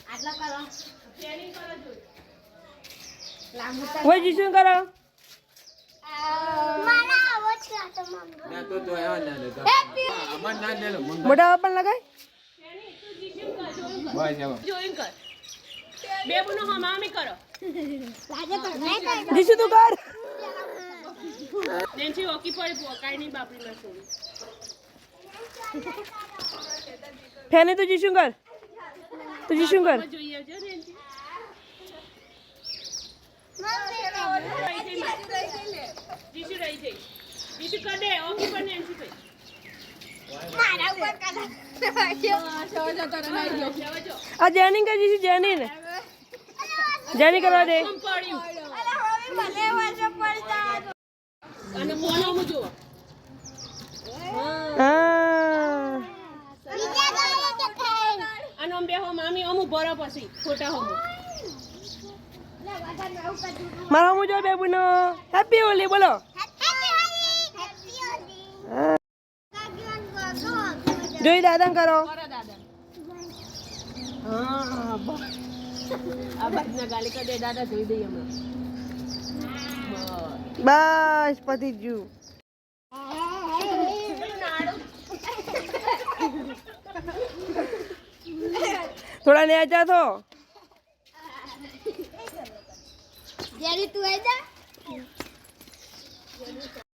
આટલા કરો ટ્રેનિંગ કરો જો લાંબુ ઓય જીશું કરો મારા આવો છે તો મમ્મી ના તો આવા ના લે અમન ના લે લો મોટા બાપા લગાય ટ્રેનિંગ તું જીશું કર બસ આવો જોઈન કર બે બુનો હમામી કરો લાગે કર નહીં કર જીશું તું કર નેન્સી ઓકી પડી પોકાઈ ની બાપડી માં છોડી ફેને તું જીશું કર તું જીશું કર જોઈએ જો નેન્સી જીશુ રહી જઈ જીશુ કર દે ઓકી પર નેન્સી ભાઈ મારા ઉપર કદા જો આ જેનિંગ કર જીશું જેનિંગ જેનિંગ કરવા દે પડ્યું અને ફોન આમ જો હા અને આમ બેહો મામી અમુ ભરો પછી ખોટા હમુ મારા હું જો બેબુનો હેપી હોલી બોલો જોઈ દાદા કરો હા આ બાજના ગાલી કર દે દાદા જોઈ દઈએ હમણાં બસ પતી ગયું થોડા નેચા થો જ્યારે તું આવી જા